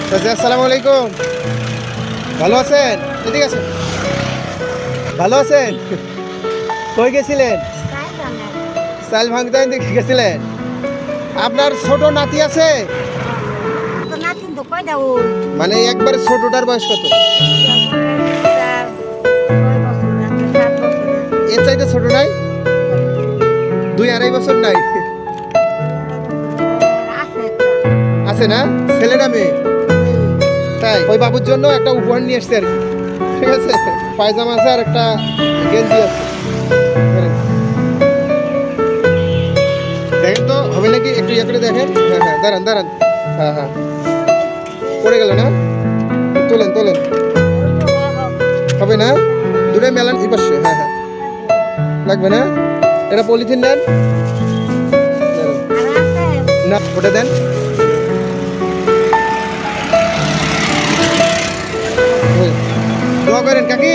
চাচা আসসালামু আলাইকুম। ভালো আছেন? এদিকে আছেন। ভালো আছেন? কই গেছিলেন? চাল ভাঙতে দেখে গেছিলেন। আপনার ছোট নাতি আছে? মানে একবারে ছোটটার বয়স কত? এর চাইতে ছোট নাই? 2-2.5 বছর নাই? আছে না? ছেলে না মেয়ে? তাই ওই বাবুর জন্য একটা উপহার নিয়ে এসছে আর কি। ঠিক আছে, পায়জামা আছে আর একটা গেঞ্জি আছে। দেখেন তো হবে নাকি, একটু ইয়ে করে দেখেন। হ্যাঁ হ্যাঁ, দাঁড়ান দাঁড়ান। হ্যাঁ হ্যাঁ, পড়ে গেল না? তোলেন তোলেন। হবে না? দূরে মেলান এই পাশে। হ্যাঁ হ্যাঁ, লাগবে না? এটা পলিথিন নেন না, ওটা দেন। দোয়া করেন কাকি।